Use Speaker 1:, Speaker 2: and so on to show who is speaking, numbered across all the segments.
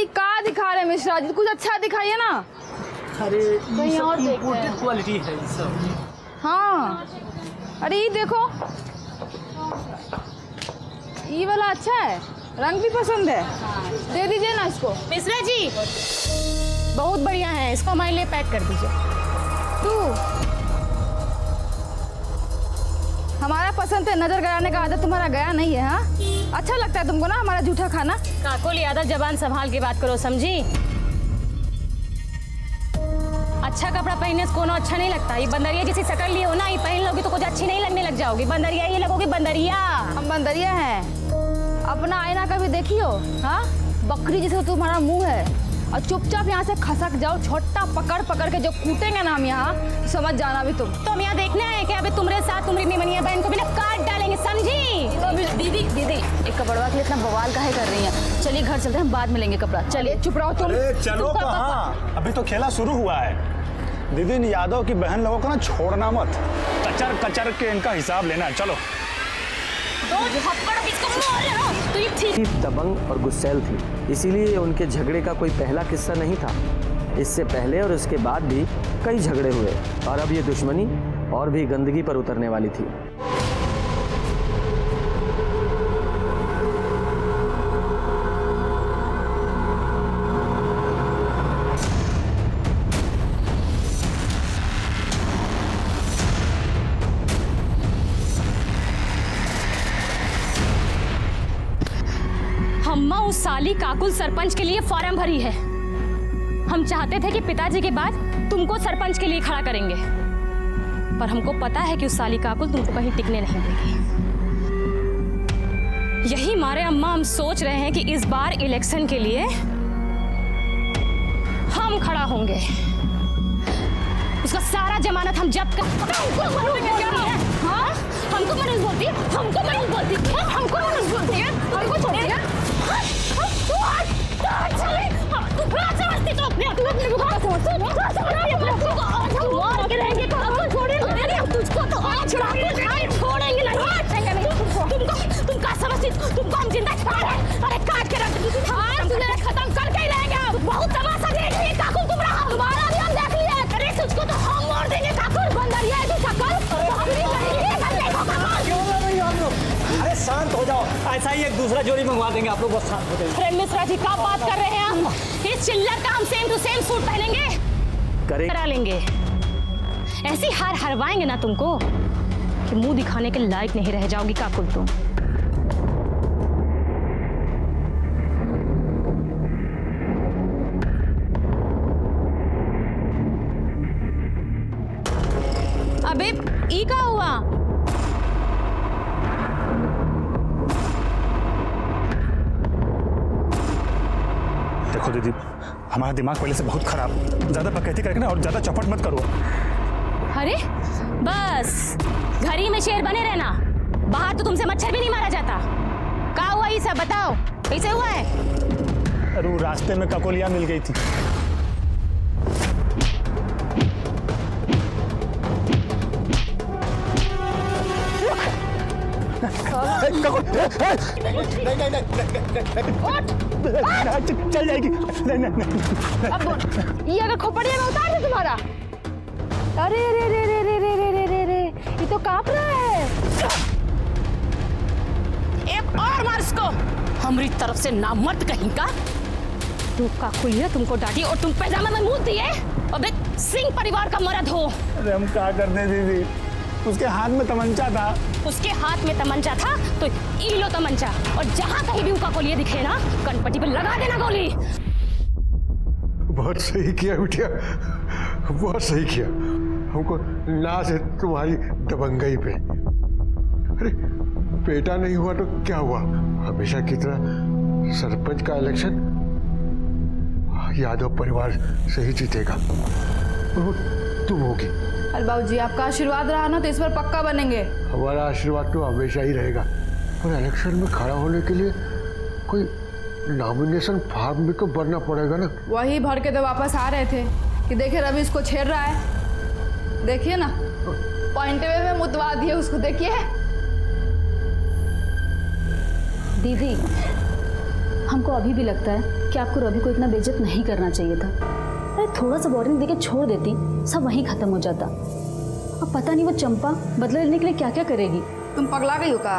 Speaker 1: अरे क्या दिखा रहे मिश्रा जी, कुछ अच्छा दिखाइए ना।
Speaker 2: अरे
Speaker 1: कहीं और देखते
Speaker 2: इम्पोर्टेड
Speaker 1: हैं।
Speaker 2: क्वालिटी है ये सब।
Speaker 1: हाँ अरे ये देखो, ये वाला अच्छा है, रंग भी पसंद है, दे दीजिए ना इसको।
Speaker 3: मिश्रा जी बहुत बढ़िया है, इसको हमारे लिए पैक कर दीजिए।
Speaker 1: तू हमारा पसंद है, नजर गड़ाने का आदत तुम्हारा गया नहीं है। हाँ अच्छा लगता है तुमको ना हमारा जूठा खाना।
Speaker 3: काकुल यादव जबान संभाल के बात करो, समझी? अच्छा कपड़ा पहनने से कोनो अच्छा नहीं लगता। ये बंदरिया जैसी शकल लिए हो ना, ये पहन लोगी तो कुछ अच्छी नहीं लगने लग जाओगी। बंदरिया ये लगोगी बंदरिया।
Speaker 1: हम बंदरिया हैं, अपना आईना कभी देखियो। हाँ बकरी जैसे तुम्हारा मुंह है, और चुपचाप यहाँ से खसक जाओ। छोटा पकड़ पकड़ के जो कूटेंगे ना हम यहाँ, समझ जाना भी तुम।
Speaker 3: तो हम यहाँ देखना है कि अभी तुम्हारे साथ तुम्हारी निमनिया बहन को भी ना काट डालेंगे, समझी?
Speaker 1: दीदी दीदी एक कपड़वा के लिए इतना बवाल काहे कर रही हैं? चलिए घर चलते हैं, बाद में लेंगे कपड़ा। चलिए चुप रहो तुम।
Speaker 4: अरे चलो कहाँ, अभी तो खेला शुरू हुआ है। दीदी इन यादव की बहन लोगों को ना छोड़ना मत, कचर कचर के इनका हिसाब लेना है। चलो
Speaker 3: तो ये ठीक
Speaker 5: दबंग और गुस्सैल थी, इसीलिए उनके झगड़े का कोई पहला किस्सा नहीं था। इससे पहले और उसके बाद भी कई झगड़े हुए और अब ये दुश्मनी और भी गंदगी पर उतरने वाली थी।
Speaker 3: अम्मा उस साली काकुल सरपंच के लिए फॉर्म भरी है। हम चाहते थे कि पिताजी के बाद तुमको सरपंच के लिए खड़ा करेंगे, पर हमको पता है कि उस साली काकुल तुमको कहीं टिकने नहीं देगी। यही मारे अम्मा हम सोच रहे हैं कि इस बार इलेक्शन के लिए हम खड़ा होंगे। उसका सारा जमानत हम जब्त कर। हाँ हमको मनुष्य बोलती है, हमको मनुष्य बोलती है, हमको मनुष्य बोलती है, हमको छोड़ती है। तुमको हम जिंदा अरे काट के रख खत्म करके ही रहेंगे। बहुत तमाशा देख लिए काकुल, तुम्हारा भी हम देख लिए। अरे तुझको तो हम मार देंगे काकुल। बंदरिया है तू शकल।
Speaker 2: अरे शांत हो जाओ, ऐसा ही एक दूसरा जोड़ी मंगवा देंगे आप लोग, बस शांत हो जाइए।
Speaker 3: अरे मिश्रा जी क्या बात कर रहे हैं आप? इस चिल्लर का हम सेम टू सेम सूट पहनेंगे, करा लेंगे। ऐसी हार हरवाएंगे ना तुमको कि मुंह दिखाने के लायक नहीं रह जाओगी काकुल तुम। अबे ई का हुआ?
Speaker 4: देखो दीदी, हमारा दिमाग पहले से बहुत खराब, ज्यादा बकैती करके ना और ज्यादा चौपट मत करो।
Speaker 3: अरे बस घर ही में शेर बने रहना, बाहर तो तुमसे मच्छर भी नहीं मारा जाता। क्या हुआ ये सब बताओ, कैसे हुआ है?
Speaker 4: अरे वो रास्ते में ककोलिया मिल गई थी। चल जाएगी।
Speaker 1: अब ये अगर खोपड़िया में उतार दे तुम्हारा। अरे रे रे रे रे रे रे रे रे रे, ये तो कांप रहा है।
Speaker 3: एक और मार इसको, हमारी तरफ से नामर्द कहीं का। तू काकुलिया तुमको डांटी और तुम पैजामा में मुंह दिए। अबे सिंह परिवार का मर्द हो।
Speaker 4: अरे हम क्या करते दीदी, उसके हाथ में तमंचा था।
Speaker 3: उसके हाथ में तमंचा था तो ई लो तमंचा, और जहां कहीं भी काकुलिया दिखे ना, कनपट्टी पे लगा देना गोली।
Speaker 6: बहुत सही किया बिटिया, बहुत सही किया। हमको नाज है तुम्हारी दबंगई पे। अरे बेटा नहीं हुआ तो क्या हुआ, हमेशा की तरह सरपंच का इलेक्शन यादव परिवार से ही जीतेगा। वो तुम होगी।
Speaker 1: अरे बाबूजी आपका आशीर्वाद रहा ना तो इस बार पक्का बनेंगे।
Speaker 6: हमारा आशीर्वाद तो हमेशा ही रहेगा, पर इलेक्शन में खड़ा होने के लिए कोई नॉमिनेशन फॉर्म भी तो भरना पड़ेगा ना।
Speaker 1: वही भर के तो वापस आ रहे थे कि देखे रवि इसको छेड़ रहा है। देखिए ना, पॉइंट वे में मुतवा दिए उसको, देखिए।
Speaker 3: दीदी
Speaker 7: हमको अभी भी लगता है कि आपको रवि को इतना बेइज्जत नहीं करना चाहिए था। अरे थोड़ा सा वार्निंग देके छोड़ देती, सब वहीं खत्म हो जाता। अब पता नहीं वो चंपा बदला लेने के लिए क्या क्या करेगी।
Speaker 1: तुम पगला गई हो का?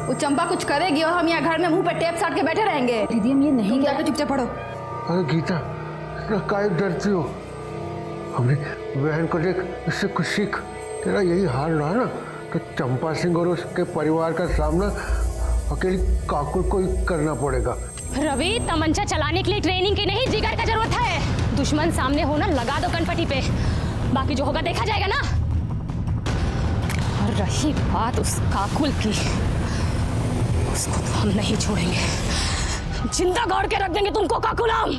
Speaker 1: वो चंपा कुछ करेगी और हम यहाँ घर में मुंह पे टेप साट के बैठे रहेंगे।
Speaker 7: दीदी हम ये नहीं
Speaker 1: तुम जाके चुपचाप पढ़ो।
Speaker 6: अरे गीता, इतना काहे डरती हो? अपनी बहन को देख, इससे कुछ सीख। तेरा यही हाल रहा ना तो चंपा सिंह और उसके परिवार का सामना अकेली काकुल को ही करना पड़ेगा।
Speaker 3: रवि, तमंचा चलाने के लिए ट्रेनिंग की नहीं, जिगर का जरूरत है। दुश्मन सामने हो ना, लगा दो कनपटी पे, बाकी जो होगा देखा जाएगा ना। और रही बात उस काकुल की, उसको तो हम नहीं छोड़ेंगे, जिंदा गाड़ के रख देंगे तुमको काकुल हम।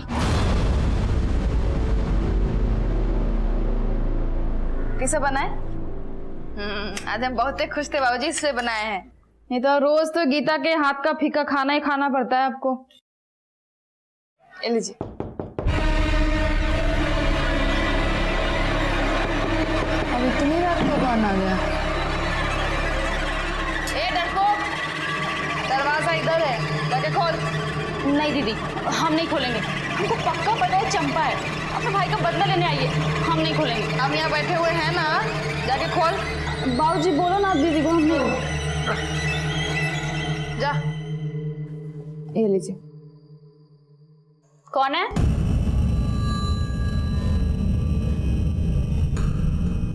Speaker 1: किसे बनाए? आज हम बहुत ही खुश थे बाबूजी, इसलिए बनाए हैं। नहीं तो रोज तो गीता के हाथ का फीका खाना ही खाना पड़ता है आपको। ये लीजिए। अब इतनी रात को कौन आ गया? ए डरपोक, दरवाजा इधर है, जाके खोल।
Speaker 3: नहीं दीदी, हम नहीं खोलेंगे।
Speaker 1: हमको पक्का पता है चंपा है,
Speaker 3: अपने भाई का बदला लेने आइए, हम नहीं खोलेंगे।
Speaker 1: हम यहाँ बैठे हुए हैं ना, जाके खोल।
Speaker 7: बाबूजी बोलो ना आप दीदी को, हम नहीं।
Speaker 1: जा, ये लीजिए।
Speaker 3: कौन है?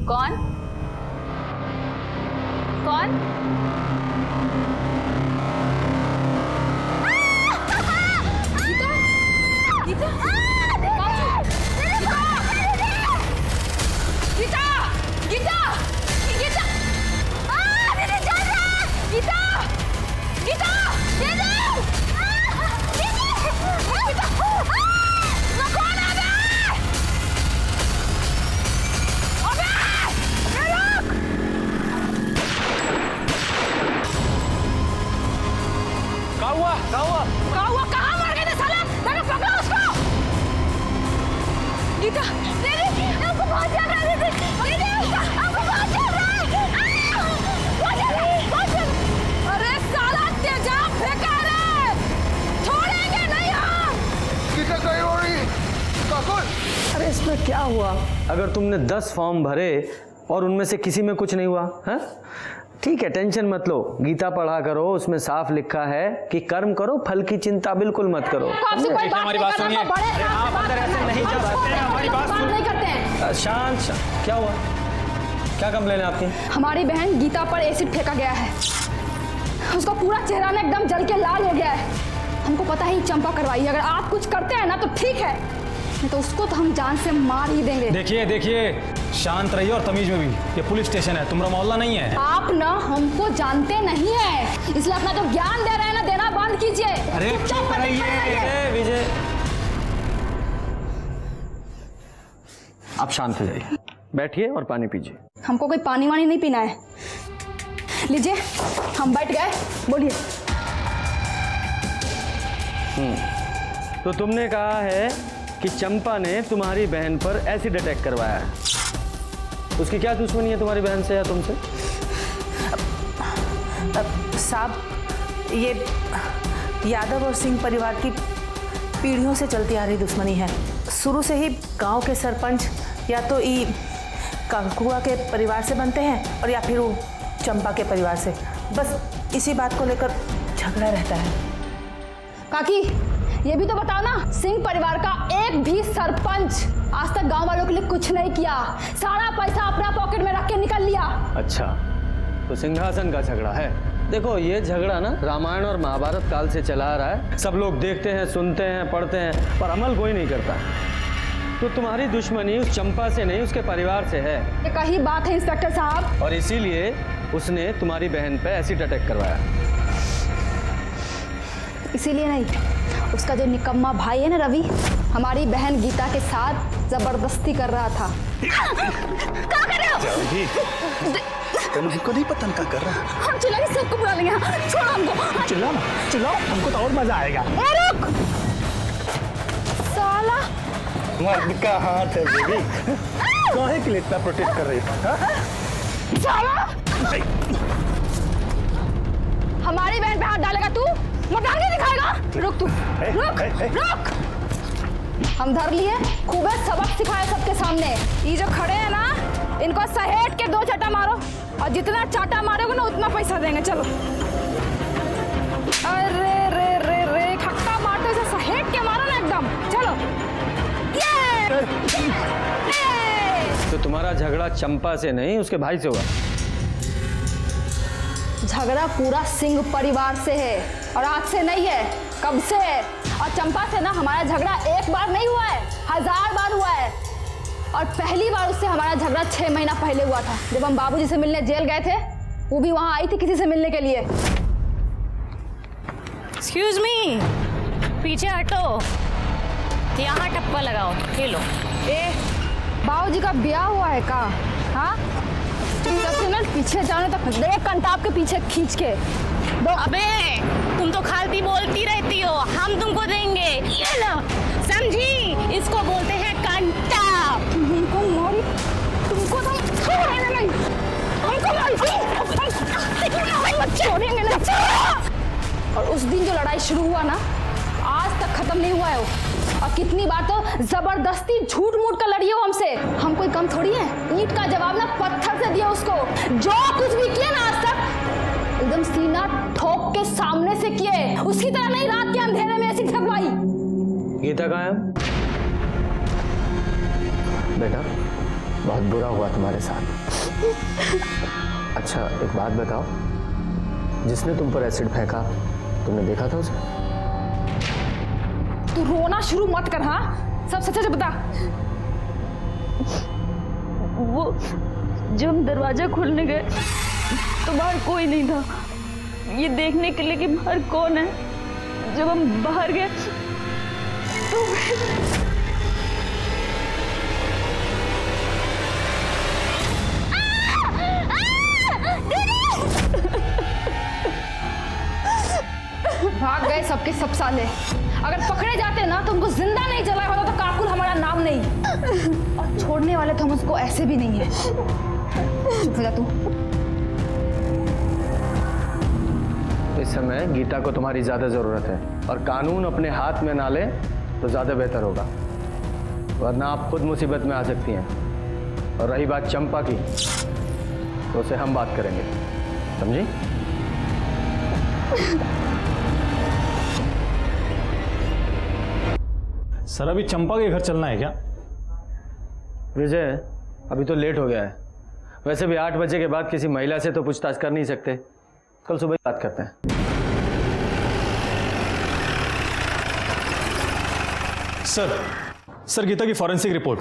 Speaker 3: कौन? कौन?
Speaker 5: अरे इसमें क्या हुआ? अगर तुमने 10 फॉर्म भरे और उनमें से किसी में कुछ नहीं हुआ है, ठीक है, टेंशन मत लो। गीता पढ़ा करो, उसमें साफ लिखा है कि कर्म करो, फल की चिंता बिल्कुल मत करो।
Speaker 2: हमारी बात सुनिए। आप अंदर ऐसे नहीं जा सकते, हमारी बात
Speaker 1: नहीं करते हैं।
Speaker 5: शांत, क्या हुआ? क्या कंप्लेन है आपकी?
Speaker 1: हमारी बहन गीता पर एसिड फेंका गया है, उसका पूरा चेहरा ना एकदम जल के लाल हो गया है। हमको पता ही चंपा करवाई है, अगर आप कुछ करते हैं ना तो ठीक है, नहीं तो उसको तो हम जान से मार ही देंगे।
Speaker 2: देखिए देखिए, शांत रहिए और तमीज में भी। ये पुलिस स्टेशन है, तुम्हारा मोहल्ला नहीं है।
Speaker 1: आप ना हमको जानते नहीं है, इसलिए अपना जो ज्ञान दे रहे हैं ना, देना बंद कीजिए।
Speaker 2: अरे चुप रहिए
Speaker 5: विजय, आप शांत हो जाइए, बैठिए और पानी पीजिए।
Speaker 1: हमको कोई पानी वानी नहीं पीना है। लीजिए, हम बैठ गए, बोलिए।
Speaker 5: तो तुमने कहा है कि चंपा ने तुम्हारी बहन पर एसिड अटैक करवाया है। उसकी क्या दुश्मनी है तुम्हारी बहन से या तुमसे?
Speaker 8: साहब, ये यादव और सिंह परिवार की पीढ़ियों से चलती आ रही दुश्मनी है। शुरू से ही गांव के सरपंच या तो ई काकुआ के परिवार से बनते हैं और या फिर वो चंपा के परिवार से। बस इसी बात को लेकर झगड़ा रहता है।
Speaker 1: काकी, ये भी तो बताओ ना, सिंह परिवार का एक भी सरपंच आज तक गांव वालों के लिए कुछ नहीं किया, सारा पैसा अपना पॉकेट में रख के निकल लिया।
Speaker 5: अच्छा, तो सिंहासन का झगड़ा है। देखो, ये झगड़ा ना रामायण और महाभारत काल से चला आ रहा है। सब लोग देखते हैं, सुनते हैं, पढ़ते हैं, पर अमल कोई नहीं करता। तो तुम्हारी दुश्मनी उस चंपा से नहीं, उसके परिवार से है।
Speaker 1: ये कही बात है इंस्पेक्टर साहब।
Speaker 5: और इसीलिए उसने तुम्हारी बहन पे एसिड अटैक करवाया।
Speaker 1: इसीलिए नहीं, उसका जो निकम्मा भाई है ना रवि, हमारी बहन गीता के साथ जबरदस्ती कर रहा था। क्या कर रहे हो?
Speaker 4: तुमको नहीं पता क्या कर रहा है?
Speaker 1: हम चिल्लाएंगे, सबको बुला लेंगे। छोड़ो हमको।
Speaker 4: चिल्लाओ, हमको तो और मजा आएगा।
Speaker 1: रुक साला,
Speaker 4: मर्द का हाथ है बेबी, काहे के लिए इतना प्रोटेक्ट कर रही है?
Speaker 1: साला, हमारी बहन पे हाथ डालेगा तू? मर्दानगी दिखाएगा? रुक तू, रुक रुक। हम धर लिए, खूब सबक सिखाए सबके सामने। ये जो खड़े हैं ना, इनको सहेट के 2 चाटा मारो, और जितना चाटा मारोगे ना उतना पैसा देंगे। चलो। अरे रे रे रे, खक्का मारते से सहेट के मारो ना एकदम। चलो। ये
Speaker 5: तो तुम्हारा झगड़ा चंपा से नहीं, उसके भाई से हुआ?
Speaker 1: झगड़ा पूरा सिंह परिवार से है, और आज से नहीं है, कब से है। और चंपा से ना हमारा झगड़ा एक बार नहीं हुआ है, 1000 बार हुआ है। और पहली बार उससे हमारा झगड़ा 6 महीना पहले हुआ था, जब हम बाबूजी से मिलने जेल गए थे। वो भी वहां आई थी किसी से मिलने के लिए।
Speaker 3: एक्सक्यूज मी, पीछे हटो, यहाँ टप्पा लगाओ। ये लो।
Speaker 1: बाबूजी का ब्याह हुआ है का? हाँ, चुपचाप से ना पीछे जाने तक देख कंटाप के पीछे खींच के दो।
Speaker 3: अबे तुम तो खालती बोलती रहती हो, हम तुमको देंगे। ये लो, समझी? इसको बोलते हैं कंटाप।
Speaker 1: तुमको मारी, तुमको तो छोड़ेंगे नहीं, हमको छोड़ेंगे नहीं। और उस दिन जो लड़ाई शुरू हुआ ना, आज तक खत्म नहीं हुआ है वो। और कितनी बार तो जबरदस्ती झूठ मूठ कर लड़ी हो हमसे। हम कोई कम थोड़ी है, ईंट का जवाब ना पत्थर से दिया उसको। जो कुछ भी किया ना आज तक, एकदम सीना ठोक के सामने से किए। उसकी तरह नहीं रात के अंधेरे में ऐसी ठगवाई।
Speaker 5: गीता कहाँ है? बेटा, बहुत बुरा हुआ तुम्हारे साथ। अच्छा एक बात बताओ, जिसने तुम पर एसिड फेंका, तुमने देखा था उसे?
Speaker 1: तू रोना शुरू मत कर। हाँ, सब सच बता।
Speaker 7: वो जब हम दरवाजा खोलने गए तो बाहर कोई नहीं था, ये देखने के लिए कि बाहर कौन है। जब हम बाहर गए तो
Speaker 1: भाग गए सबके सब साले। अगर पकड़े जाते ना तो उनको जिंदा नहीं जलाया होता तो काकुल हमारा नाम नहीं। और छोड़ने वाले तो हम उसको ऐसे भी नहीं है। चुप हो जा तू।
Speaker 5: इस समय गीता को तुम्हारी ज्यादा जरूरत है, और कानून अपने हाथ में ना ले तो ज्यादा बेहतर होगा, वरना आप खुद मुसीबत में आ सकती हैं। और रही बात चंपा की, तो उसे हम बात करेंगे, समझी?
Speaker 4: सर अभी चंपा के घर चलना है क्या?
Speaker 5: विजय, अभी तो लेट हो गया है। वैसे भी 8 बजे के बाद किसी महिला से तो पूछताछ कर नहीं सकते, कल सुबह बात करते हैं।
Speaker 4: सर गीता की फॉरेंसिक रिपोर्ट।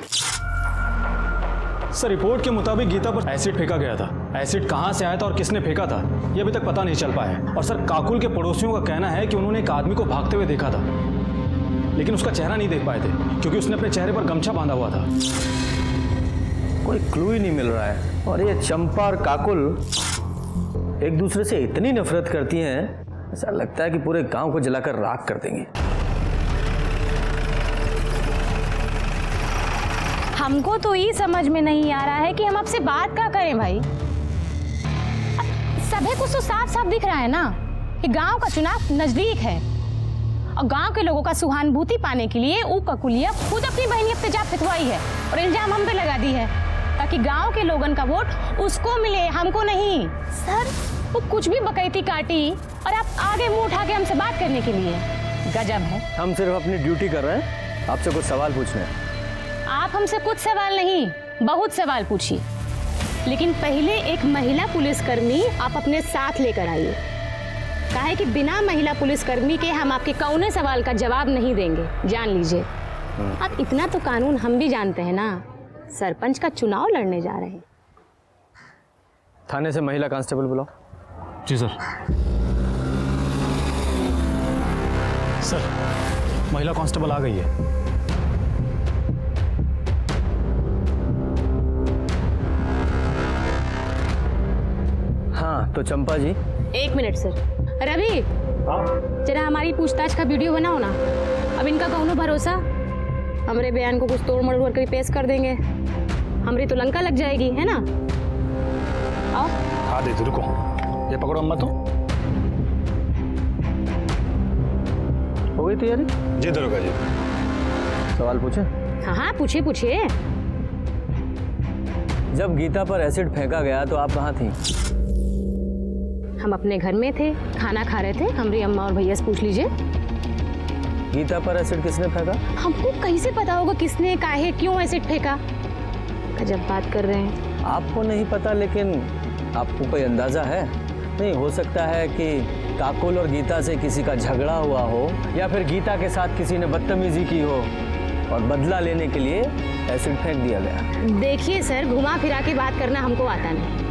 Speaker 4: सर रिपोर्ट के मुताबिक गीता पर एसिड फेंका गया था। एसिड कहां से आया था और किसने फेंका था, यह अभी तक पता नहीं चल पाया है। और सर काकुल के पड़ोसियों का कहना है कि उन्होंने एक आदमी को भागते हुए देखा था, लेकिन उसका चेहरा नहीं देख पाए थे क्योंकि उसने अपने चेहरे पर गमछा बांधा हुआ था।
Speaker 5: कोई क्लू ही नहीं मिल रहा है। और ये चंपा और काकुल एक दूसरे से इतनी नफरत करती हैं, ऐसा लगता है कि पूरे गांव को जलाकर राख कर देंगी।
Speaker 3: हमको तो ये समझ में नहीं आ रहा है कि हम आपसे बात क्या करें भाई। सभी कुछ तो साफ साफ दिख रहा है ना कि गांव का चुनाव नजदीक है, और गांव के लोगों का सहानुभूति पाने के लिए वो ककुलिया खुद अपनी बहनी पे जा फितवाई है और इल्जाम हम पे लगा दी है, ताकि गांव के लोगों का वोट उसको मिले, हमको नहीं। सर वो कुछ भी बकैती काटी और आप आगे मुंह उठा के हमसे बात करने के लिए, गजब है।
Speaker 5: हम सिर्फ अपनी ड्यूटी कर रहे हैं, आपसे कुछ सवाल पूछने हैं।
Speaker 3: आप हमसे कुछ सवाल नहीं, बहुत सवाल पूछिए, लेकिन पहले एक महिला पुलिसकर्मी आप अपने साथ लेकर आइए। काहे कि बिना महिला पुलिसकर्मी के हम आपके कौने सवाल का जवाब नहीं देंगे, जान लीजिए। अब इतना तो कानून हम भी जानते हैं ना, सरपंच का चुनाव लड़ने जा रहे हैं।
Speaker 5: थाने से महिला कांस्टेबल बुलाओ।
Speaker 4: जी सर। सर महिला कांस्टेबल आ गई है।
Speaker 5: हाँ तो चंपा जी।
Speaker 3: 1 मिनट सर। रवि, जरा हमारी पूछताछ का वीडियो बनाओ ना। अब इनका कौनो भरोसा, हमरे बयान को कुछ तोड़ मरोड़ कर पेश कर देंगे, हमरी तो लंका लग जाएगी, है ना? आओ।
Speaker 4: हाँ दीदी रुको, ये पकड़ो अम्मा। तो
Speaker 5: गई तैयारी?
Speaker 4: जी दरोगा जी।
Speaker 5: सवाल पूछे?
Speaker 3: हाँ हाँ, पूछिए पूछिए।
Speaker 5: जब गीता पर एसिड फेंका गया तो आप कहाँ थी?
Speaker 3: हम अपने घर में थे, खाना खा रहे थे। हमारी अम्मा और भैया से पूछ लीजिए।
Speaker 5: गीता पर एसिड किसने फेंका?
Speaker 3: हमको कैसे पता होगा किसने, काहे, क्यों एसिड फेंका? जब बात कर रहे हैं।
Speaker 5: आपको नहीं पता, लेकिन आपको कोई अंदाजा है? नहीं हो सकता है कि काकुल और गीता से किसी का झगड़ा हुआ हो, या फिर गीता के साथ किसी ने बदतमीजी की हो और बदला लेने के लिए एसिड फेंक दिया गया।
Speaker 3: देखिए सर, घुमा फिरा के बात करना हमको आता नहीं।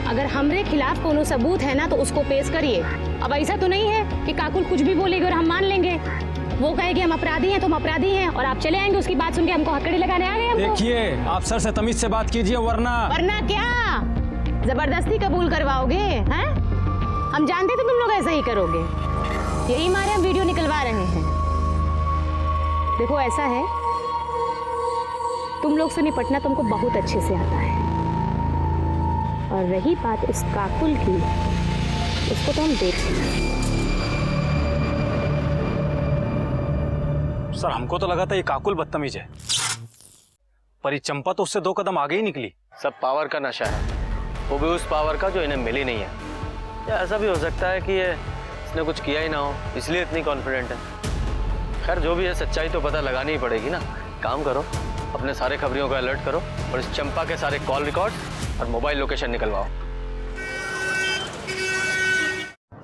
Speaker 3: अगर हमरे खिलाफ कोनो सबूत है ना तो उसको पेश करिए। अब ऐसा तो नहीं है कि काकुल कुछ भी बोलेगी और हम मान लेंगे। वो कहेगी हम अपराधी हैं, तुम अपराधी हैं, और आप चले आएंगे उसकी बात सुन के हमको हथकड़ी लगाने आ गए हमको।
Speaker 4: देखिए, आप सर से तमीज से बात कीजिए, वरना
Speaker 3: क्या जबरदस्ती कबूल करवाओगे? हैं? हम जानते थे तुम लोग ऐसा ही करोगे, यही मारे हम वीडियो निकलवा रहे हैं। देखो ऐसा है, तुम लोग से निपटना तुमको बहुत अच्छे से आता है, और रही बात उस काकुल की, उसको तो हम देख लेंगे।
Speaker 4: सर हमको तो लगा था ये काकुल बदतमीज है, पर ये चंपा तो उससे 2 कदम आगे ही निकली।
Speaker 5: सब पावर का नशा है, वो भी उस पावर का जो इन्हें मिली नहीं है। या ऐसा भी हो सकता है कि ये इसने कुछ किया ही ना हो, इसलिए इतनी कॉन्फिडेंट है। खैर जो भी है, सच्चाई तो पता लगानी ही पड़ेगी ना। काम करो, अपने सारे खबरियों का अलर्ट करो और इस चंपा के सारे कॉल रिकॉर्ड और मोबाइल लोकेशन निकलवाओ।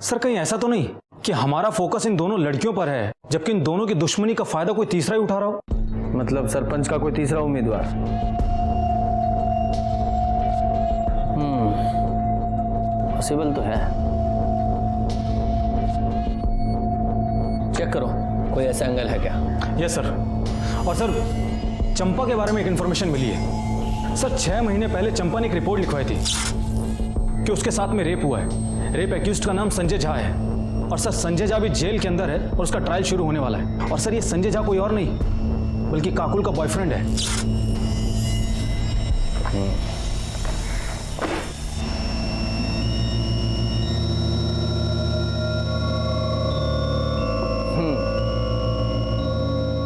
Speaker 4: सर कहीं ऐसा तो नहीं कि हमारा फोकस इन दोनों लड़कियों पर है, जबकि इन दोनों की दुश्मनी का फायदा कोई तीसरा ही उठा रहा हो?
Speaker 5: मतलब सरपंच का कोई तीसरा उम्मीदवार? पॉसिबल तो है। चेक करो कोई ऐसा एंगल है क्या।
Speaker 4: Yes sir. और सर चंपा के बारे में एक इन्फॉर्मेशन मिली है। सर 6 महीने पहले चंपा ने एक रिपोर्ट लिखवाई थी कि उसके साथ में रेप हुआ है। रेप एक्यूज्ड का नाम संजय झा है, और सर संजय झा भी जेल के अंदर है और उसका ट्रायल शुरू होने वाला है। और सर ये संजय झा कोई और नहीं बल्कि काकुल का बॉयफ्रेंड है।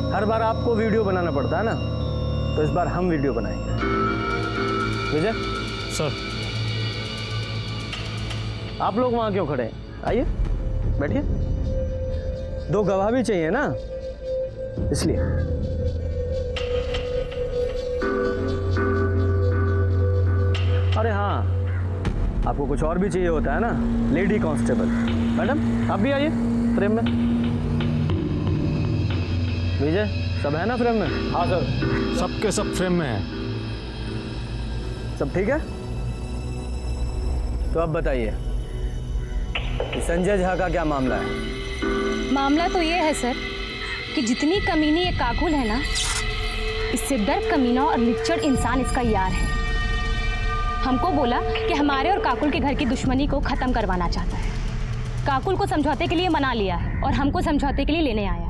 Speaker 5: हर बार आपको वीडियो बनाना पड़ता है ना, तो इस बार हम वीडियो बनाएंगे। विजय
Speaker 4: सर
Speaker 5: आप लोग वहां क्यों खड़े हैं? आइए बैठिए। 2 गवाह भी चाहिए ना, इसलिए। अरे हाँ, आपको कुछ और भी चाहिए होता है ना, लेडी कांस्टेबल। मैडम आप भी आइए फ्रेम में। विजय सब है ना फ्रेम में?
Speaker 4: हाँ सर, सबके सब फ्रेम में है।
Speaker 5: सब ठीक है? तो अब बताइए कि संजय झा का क्या मामला है?
Speaker 3: मामला तो ये है सर कि जितनी कमीनी ये काकुल है ना, इससे दर कमीना और लिच्चड़ इंसान इसका यार है। हमको बोला कि हमारे और काकुल के घर की दुश्मनी को खत्म करवाना चाहता है। काकुल को समझौते के लिए मना लिया है और हमको समझौते के लिए लेने आया है।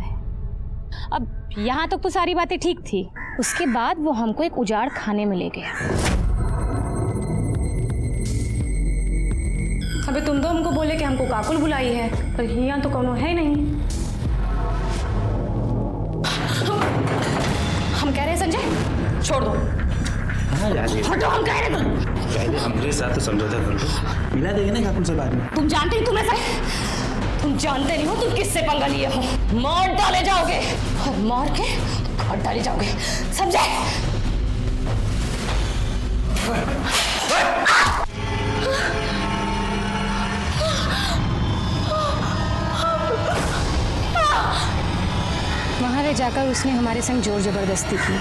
Speaker 3: अब यहाँ तक तो सारी बातें ठीक थी, उसके बाद वो हमको एक उजाड़ खाने में ले गया। अबे तुम तो हमको बोले कि हमको काकुल बुलाई है, पर यहाँ तो कौनो है नहीं। हम कह रहे हैं संजय छोड़ दो।
Speaker 9: हाँ जा रही है।
Speaker 3: हटो, हम कह रहे हैं
Speaker 9: पहले हमारे साथ तो समझौता कर लो, मिला देंगे ना काकुल से बाद में।
Speaker 3: तुम जानते तुम जानते नहीं हो तुम किससे पंगा लिए हो। मार डाले जाओगे और मार के काट डाले जाओगे, समझे? वहाँ रह जाकर उसने हमारे संग जोर जबरदस्ती की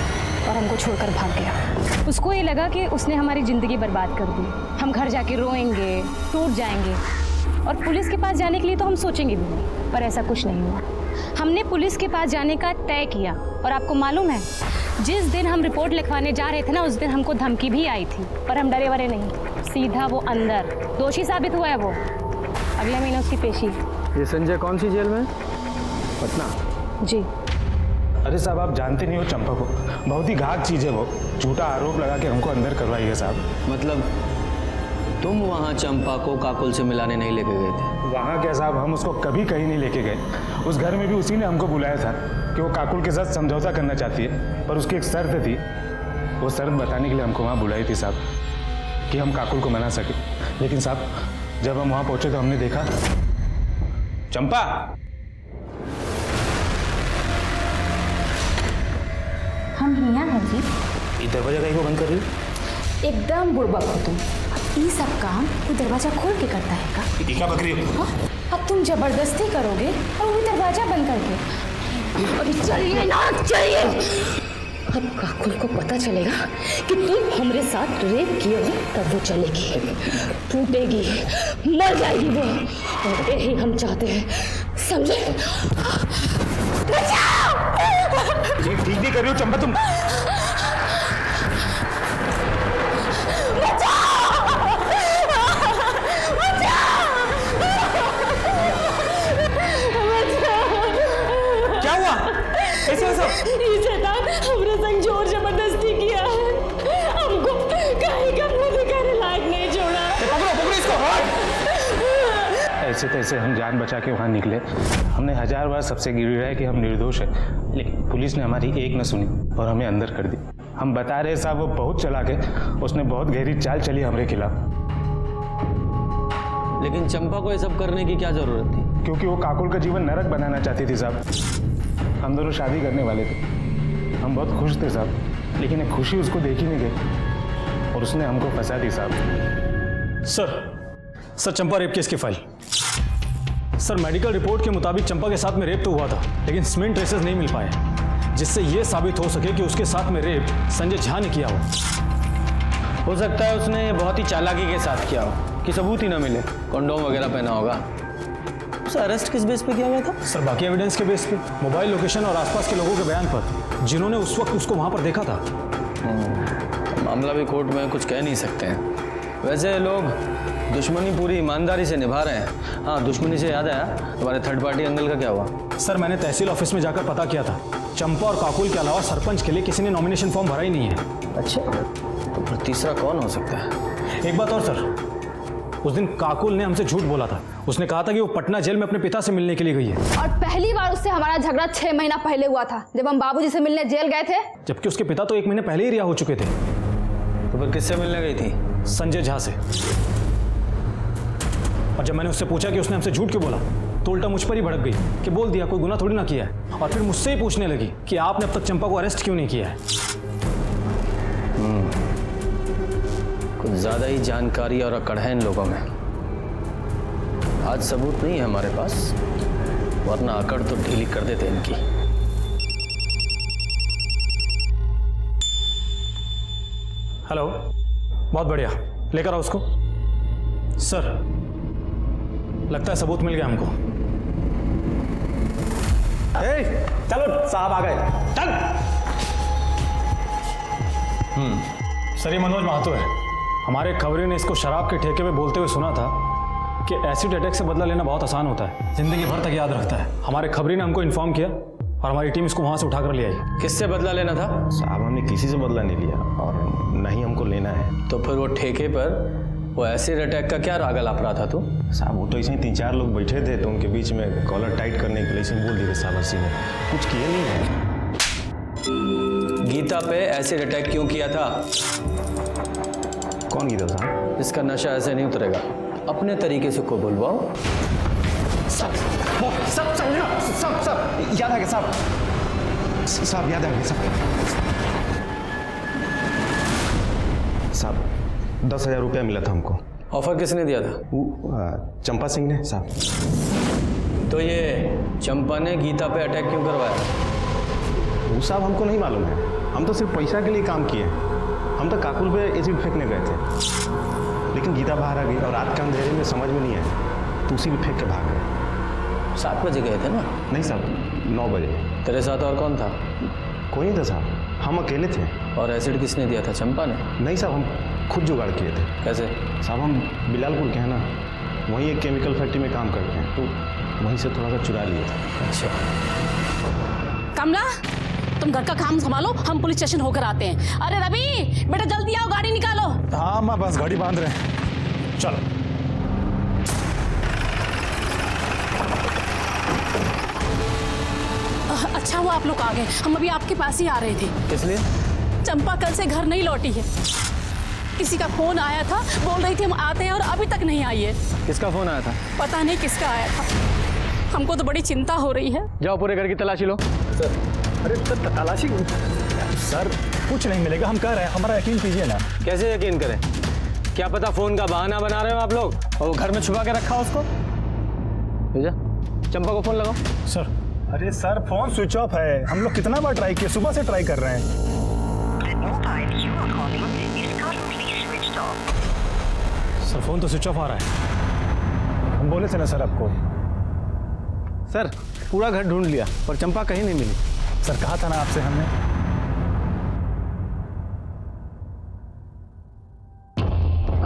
Speaker 3: और हमको छोड़कर भाग गया। उसको ये लगा कि उसने हमारी ज़िंदगी बर्बाद कर दी। हम घर जाके रोएंगे, टूट जाएंगे, और पुलिस के पास जाने के लिए तो हम सोचेंगे भी नहीं, पर ऐसा कुछ नहीं हुआ। हमने पुलिस के पास जाने का तय किया, और आपको मालूम है जिस दिन हम रिपोर्ट लिखवाने जा रहे थे ना, उस दिन हमको धमकी भी आई थी, पर हम डरे वरे नहीं, सीधा वो अंदर। दोषी साबित हुआ है वो। अगले महीने उसकी पेशी।
Speaker 5: ये संजय कौन सी जेल में? पटना।
Speaker 3: जी।
Speaker 9: अरे साहब आप जानते नहीं हो चंपा को, बहुत ही घात चीज़ है वो। झूठा आरोप लगा के हमको अंदर करवाई है साहब।
Speaker 5: मतलब तुम वहाँ चंपा को काकुल से मिलाने नहीं लेके गए थे?
Speaker 4: वहाँ क्या साहब, हम उसको कभी कहीं नहीं लेके गए। उस घर में भी उसी ने हमको बुलाया था कि वो काकुल के साथ समझौता करना चाहती है, पर उसकी एक शर्त थी। वो शर्त बताने के लिए हमको वहाँ बुलाई थी साहब, कि हम काकुल को मना सके। लेकिन साहब जब हम वहाँ पहुँचे तो हमने देखा चंपा।
Speaker 7: हम यहाँ हैं जी।
Speaker 9: ये दरवाजा कहीं को बंद कर रही हो?
Speaker 7: एकदम बुड़बक हो तुम। अब ये सब काम कोई दरवाजा खोल के करता है का?
Speaker 9: ये क्या बक रही हो?
Speaker 7: हाँ? अब तुम जबरदस्ती करोगे और वो दरवाजा बंद करके।
Speaker 3: अरे चलिए ना, चलिए। अब काकुल को पता चलेगा कि तुम हमारे साथ रेप किए हो, तब वो चलेगी, टूटेगी, मर जाएगी वो। और यही हम चाहते हैं, समझे?
Speaker 4: ठीक नहीं कर रही हो चंपा तुम। क्या हुआ? ऐसे
Speaker 3: ये शैतान हमरे संग जोर जबरदस्ती किया है, हमको कहीं का मुंह दिखाने लायक नहीं छोड़ा।
Speaker 4: पकड़ो इसको। ऐसे तैसे हम जान बचा के वहाँ निकले। हमने 1000 बार सबसे गिरवाया कि हम निर्दोष है, लेकिन पुलिस ने हमारी एक न सुनी और हमें अंदर कर दी। हम बता रहे साहब वो बहुत चालाक है, उसने बहुत गहरी चाल चली हमारे खिलाफ।
Speaker 5: लेकिन चंपा को ये सब करने की क्या जरूरत थी?
Speaker 4: क्योंकि वो काकुल का जीवन नरक बनाना चाहती थी साहब। हम दोनों शादी करने वाले थे, हम बहुत खुश थे साहब, लेकिन एक खुशी उसको देख ही नहीं गई और उसने हमको फंसा दी साहब। सर चंपा रेप केस की फाइल। सर मेडिकल रिपोर्ट के मुताबिक चंपा के साथ में रेप तो हुआ था, लेकिन स्मेन ट्रेसेस नहीं मिल पाए, जिससे यह साबित हो सके कि उसके साथ में रेप संजय झा ने किया
Speaker 5: हो सकता है उसने बहुत ही चालाकी के साथ किया हो कि सबूत ही ना मिले। कंडोम वगैरह पहना होगा। उसे अरेस्ट किस बेस पे किया गया था?
Speaker 4: सर बाकी एविडेंस के बेस पे, मोबाइल लोकेशन और आसपास के लोगों के बयान पर, जिन्होंने उस वक्त उसको वहां पर देखा था।
Speaker 5: मामला भी कोर्ट में कुछ कह नहीं सकते हैं। वैसे लोग दुश्मनी पूरी ईमानदारी से निभा रहे हैं। हाँ, दुश्मनी से याद आया, तुम्हारे थर्ड पार्टी एंगल का क्या हुआ?
Speaker 4: सर मैंने तहसील ऑफिस में जाकर पता किया था, चंपा और काकुल के अलावा सरपंच के लिए किसी ने नॉमिनेशन फॉर्म भरा ही नहीं है।
Speaker 5: अच्छा, तो फिर तीसरा कौन हो सकता है?
Speaker 4: एक बात और सर, उस दिन काकुल ने हमसे झूठ बोला था। उसने कहा था कि वो पटना जेल में अपने पिता से मिलने के लिए गई है।
Speaker 1: और पहली बार उससे हमारा झगड़ा 6 महीना पहले हुआ था, जब हम बाबूजी से मिलने जेल गए थे।
Speaker 4: जबकि उसके पिता तो 1 महीने पहले ही रिहा हो चुके थे।
Speaker 5: तो फिर किससे मिलने गई थी?
Speaker 4: संजय झा से। और जब मैंने उससे पूछा कि उसने हमसे झूठ क्यों बोला, तो उल्टा मुझ पर ही भड़क गई कि बोल दिया कोई गुनाह थोड़ी ना किया है। और फिर मुझसे ही पूछने लगी कि आपने अब तक चंपा को अरेस्ट क्यों नहीं किया है।
Speaker 5: कुछ ज्यादा ही जानकारी और अकड़ है इन लोगों में। आज सबूत नहीं है हमारे पास, वरना अकड़ तो ढीली कर देते इनकी।
Speaker 4: हेलो, बहुत बढ़िया, लेकर आओ उसको। सर लगता है सबूत मिल गया हमको।
Speaker 2: चलो साहब आ गए। चल।
Speaker 4: सर ये मनोज महतो है। हमारे खबरी ने इसको शराब के ठेके पे बोलते हुए सुना था कि एसिड अटैक से बदला लेना बहुत आसान होता है, जिंदगी भर तक याद रखता है। हमारे खबरी ने हमको इन्फॉर्म किया और हमारी टीम इसको वहां से उठाकर ले आई।
Speaker 5: किससे बदला लेना था?
Speaker 9: साहब हमने किसी से बदला नहीं लिया और न ही हमको लेना है।
Speaker 5: तो फिर वो ठेके पर वो एसिड अटैक का क्या राग अलाप रहा था तू?
Speaker 9: साहब वो तो ऐसे ही 3-4 लोग बैठे थे, तो उनके बीच में कॉलर टाइट करने के लिए ऐसे बोल दिए साहब। हंसी में कुछ किए नहीं है।
Speaker 5: गीता पे एसिड अटैक क्यों किया था?
Speaker 9: कौन गीता साहब?
Speaker 5: इसका नशा ऐसे नहीं उतरेगा, अपने तरीके से को बुलवाओ।
Speaker 9: सब याद आ गया साहब, याद आ गया साहब। 10,000 रुपया मिला था हमको।
Speaker 5: ऑफर किसने दिया था?
Speaker 9: चंपा सिंह ने साहब।
Speaker 5: तो ये चंपा ने गीता पे अटैक क्यों करवाया?
Speaker 9: वो साहब हमको नहीं मालूम है, हम तो सिर्फ पैसा के लिए काम किए। हम तो काकुल पे एसिड फेंकने गए थे, लेकिन गीता बाहर आ गई और रात के अंधेरे में समझ में नहीं आया, तो उसी पे फेंक के भाग गए।
Speaker 5: 7 बजे गए थे ना?
Speaker 9: नहीं साहब, 9 बजे।
Speaker 5: तेरे साथ और कौन था?
Speaker 9: कोई नहीं था साहब, हम अकेले थे।
Speaker 5: और एसिड किसने दिया था, चंपा ने?
Speaker 9: नहीं साहब, हम खुद जुगाड़ किए थे।
Speaker 5: कैसे?
Speaker 9: साहब हम बिलालपुर के हैं ना, वहीं एक केमिकल फैक्ट्री में काम करते हैं, तो वहीं से थोड़ा सा चुरा लिए थे।
Speaker 5: अच्छा।
Speaker 3: कमला, तुम घर का काम संभालो, हम पुलिस स्टेशन होकर आते हैं। अरे रवि बेटा जल्दी आओ, गाड़ी निकालो।
Speaker 4: हाँ माँ, बस गाड़ी बांध रहे हैं। चलो।
Speaker 7: अच्छा हुआ आप लोग आ गए, हम अभी आपके पास ही आ रहे थे।
Speaker 5: किस लिए?
Speaker 7: चंपा कल से घर नहीं लौटी है। किसी का फोन आया था, बोल रही थी हम आते हैं और अभी तक नहीं आई है।
Speaker 5: किसका फोन आया था?
Speaker 7: पता नहीं किसका आया था, हमको तो बड़ी चिंता हो रही है।
Speaker 5: जाओ पूरे घर की तलाशी लो।
Speaker 4: अरे सर तलाशी सर कुछ नहीं मिलेगा, हम कह रहे हैं, हमारा यकीन कीजिए ना।
Speaker 5: कैसे यकीन करें? क्या पता फोन का बहाना बना रहे हो आप लोग और वो घर में छुपा के रखा उसको। भेजा, चंपा को फोन लगाओ।
Speaker 4: सर अरे सर फोन स्विच ऑफ है, हम लोग कितना बार ट्राई किए, सुबह से ट्राई कर रहे हैं। सर फोन तो स्विच ऑफ आ रहा है, हम बोले थे ना सर आपको।
Speaker 5: सर पूरा घर ढूंढ लिया पर चंपा कहीं नहीं मिली।
Speaker 4: सर कहा था ना आपसे हमने।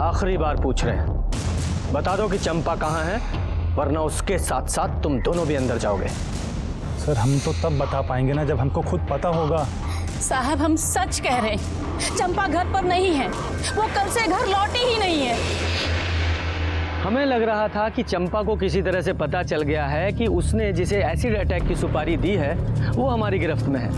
Speaker 5: आखिरी बार पूछ रहे हैं, बता दो कि चंपा कहाँ है, वरना उसके साथ साथ तुम दोनों भी अंदर जाओगे।
Speaker 4: सर हम तो तब बता पाएंगे ना जब हमको खुद पता होगा।
Speaker 7: साहब हम सच कह रहे हैं, चंपा घर पर नहीं है, वो कल से घर लौटी ही नहीं है।
Speaker 5: हमें लग रहा था कि चंपा को किसी तरह से पता चल गया है कि उसने जिसे एसिड अटैक की सुपारी दी है वो हमारी गिरफ्त में है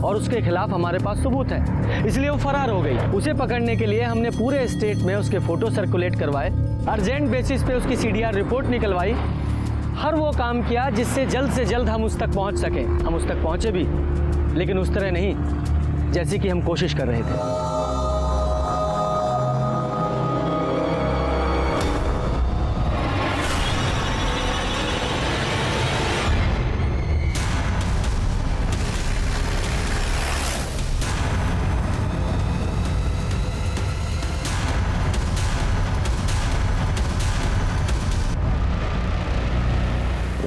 Speaker 5: और उसके खिलाफ हमारे पास सबूत है, इसलिए वो फरार हो गई। उसे पकड़ने के लिए हमने पूरे स्टेट में उसके फोटो सर्कुलेट करवाए, अर्जेंट बेसिस पे उसकी CDR रिपोर्ट निकलवाई, हर वो काम किया जिससे जल्द से जल्द हम उस तक पहुंच सकें। हम उस तक पहुंचे भी, लेकिन उस तरह नहीं जैसी कि हम कोशिश कर रहे थे।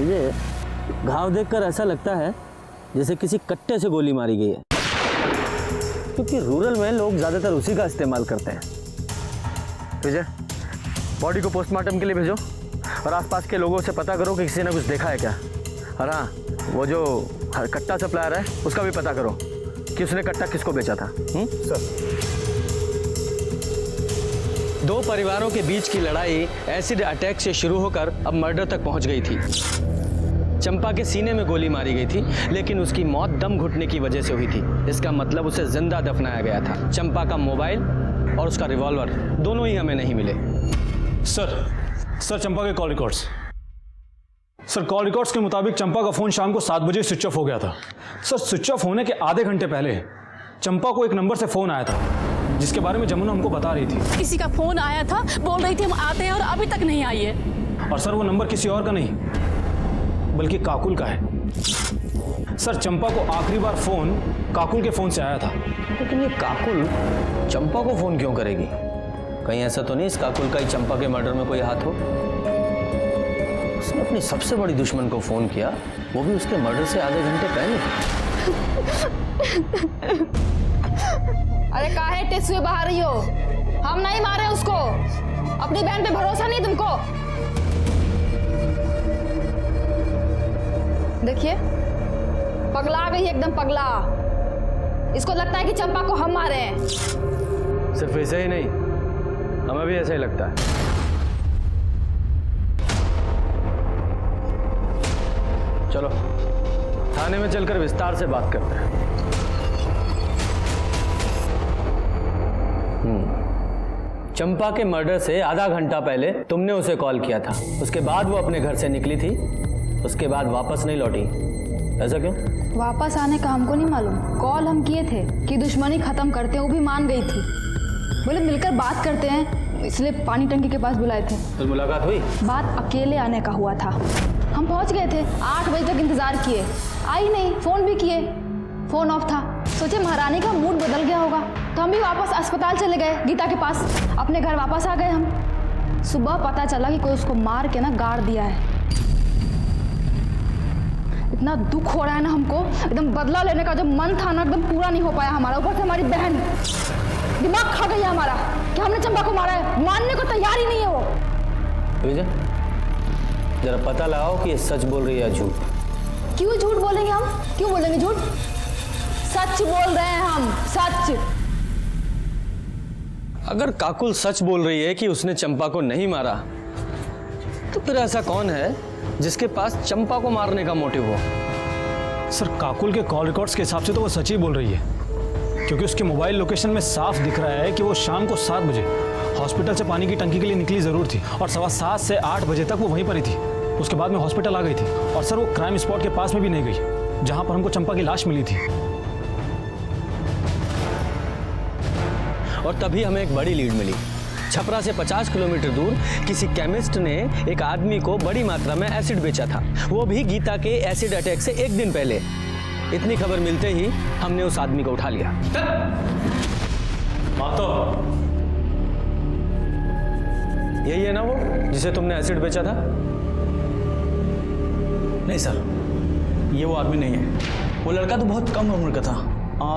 Speaker 5: ये घाव देखकर ऐसा लगता है जैसे किसी कट्टे से गोली मारी गई है, क्योंकि रूरल में लोग ज्यादातर उसी का इस्तेमाल करते हैं। विजय, बॉडी को पोस्टमार्टम के लिए भेजो और आसपास के लोगों से पता करो कि किसी ने कुछ देखा है क्या। और हाँ, वो जो कट्टा सप्लायर है उसका भी पता करो कि उसने कट्टा किसको बेचा था।
Speaker 4: सर
Speaker 5: दो परिवारों के बीच की लड़ाई एसिड अटैक से शुरू होकर अब मर्डर तक पहुंच गई थी। चंपा के सीने में गोली मारी गई थी, लेकिन उसकी मौत दम घुटने की वजह से हुई थी। इसका मतलब उसे जिंदा दफनाया गया था। चंपा का मोबाइल और उसका रिवॉल्वर दोनों ही हमें नहीं मिले।
Speaker 4: सर चंपा के call records. Sir call records के मुताबिक चंपा का फोन शाम को 7 बजे स्विच ऑफ हो गया था। सर स्विच ऑफ होने के आधे घंटे पहले चंपा को एक नंबर से फोन आया था जिसके बारे में जमुना हमको बता रही थी।
Speaker 7: किसी का फोन आया था, बोल रही थी हम आते हैं और अभी तक नहीं आई है।
Speaker 4: और सर वो नंबर किसी और का नहीं बल्कि काकुल का है। सर चंपा को आखिरी बार फोन काकुल के फोन से आया था।
Speaker 5: लेकिन ये काकुल चंपा को फोन क्यों करेगी? कहीं ऐसा तो नहीं इस काकुल का ही चंपा के मर्डर में कोई हाथ हो? उसने अपनी सबसे बड़ी दुश्मन को फोन किया, वो भी उसके मर्डर से आधे घंटे पहले।
Speaker 1: अरे काहे टेस्ट हुए बाहर रही हो? हम नहीं मारे उसको, अपनी बहन पे भरोसा नहीं तुमको। देखिए पगला गई एकदम पगला। इसको लगता है कि चंपा को हम मारे हैं।
Speaker 5: सिर्फ ऐसे ही नहीं, हमें भी ऐसा ही लगता है। चलो थाने में चलकर विस्तार से बात करते हैं। चंपा के मर्डर से आधा घंटा पहले तुमने उसे कॉल किया था, उसके बाद वो अपने घर से निकली थी, उसके बाद वापस नहीं लौटी। ऐसा क्यों?
Speaker 1: वापस आने का हमको नहीं मालूम। कॉल हम किए थे कि दुश्मनी खत्म करते हैं, वो भी मान गई थी। बोले मिलकर बात करते हैं, इसलिए पानी टंकी के पास बुलाए थे।
Speaker 5: तो मुलाकात हुई?
Speaker 1: बात अकेले आने का हुआ था। हम पहुंच गए थे, 8 बजे तक इंतजार किए, आई नहीं। फोन भी किए, फोन ऑफ था। सोचे महारानी का मूड बदल गया होगा, तो हम भी वापस अस्पताल चले गए गीता के पास। अपने घर वापस आ गए हम। सुबह पता चला कि कोई उसको मार के ना गाड़ दिया है। इतना दुख हो रहा है ना हमको, एकदम बदला लेने का जो मन था ना एकदम पूरा नहीं हो पाया हमारा। ऊपर से हमारी बहन दिमाग खा गई है हमारा कि हमने चंपा को मारा है। मानने को तैयार ही नहीं है वो।
Speaker 5: विजय जरा पता लगाओ कि ये सच बोल रही है या झूठ।
Speaker 1: क्यों झूठ बोलेंगे हम? क्यों बोलेंगे झूठ? सच बोल रहे हैं हम, सच।
Speaker 5: अगर काकुल सच बोल रही है कि उसने चंपा को नहीं मारा, तो फिर ऐसा कौन है जिसके पास चंपा को मारने का मोटिव हो?
Speaker 4: सर काकुल के कॉल रिकॉर्ड्स के हिसाब से तो वो सच ही बोल रही है, क्योंकि उसके मोबाइल लोकेशन में साफ दिख रहा है कि वो शाम को 7 बजे हॉस्पिटल से पानी की टंकी के लिए निकली ज़रूर थी और 7:15 से 8 बजे तक वो वहीं पर ही थी। उसके बाद में हॉस्पिटल आ गई थी और सर वो क्राइम स्पॉट के पास में भी नहीं गई जहां पर हमको चंपा की लाश मिली थी।
Speaker 5: और तभी हमें एक बड़ी लीड मिली। छपरा से 50 किलोमीटर दूर किसी केमिस्ट ने एक आदमी को बड़ी मात्रा में एसिड बेचा था, वो भी गीता के एसिड अटैक से 1 दिन पहले। इतनी खबर मिलते ही हमने उस आदमी को उठा लिया। यही है ना वो जिसे तुमने एसिड बेचा था?
Speaker 2: नहीं सर, ये वो आदमी नहीं है। वो लड़का तो बहुत कम उम्र का था,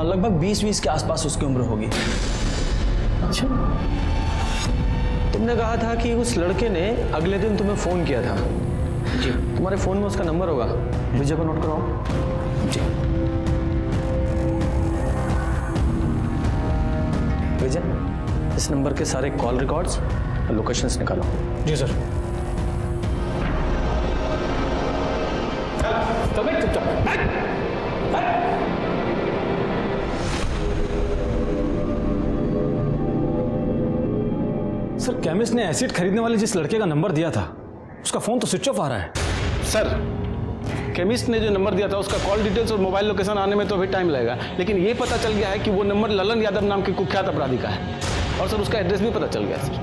Speaker 2: लगभग 20 के आसपास उसकी उम्र होगी।
Speaker 5: अच्छा, तुमने कहा था कि उस लड़के ने अगले दिन तुम्हें फोन किया था। जी। तुम्हारे फोन में उसका नंबर होगा, विजय को नोट कराओ।
Speaker 2: जी।
Speaker 5: विजय, इस नंबर के सारे कॉल रिकॉर्ड्स और लोकेशंस निकालो।
Speaker 4: जी सर। सर केमिस्ट ने एसिड खरीदने वाले जिस लड़के का नंबर दिया था उसका फोन तो स्विच ऑफ आ रहा है।
Speaker 9: सर केमिस्ट ने जो नंबर दिया था उसका कॉल डिटेल्स और मोबाइल लोकेशन आने में तो अभी टाइम लगेगा, लेकिन ये पता चल गया है कि वो नंबर ललन यादव नाम के कुख्यात अपराधी का है और सर उसका एड्रेस भी पता चल गया सर।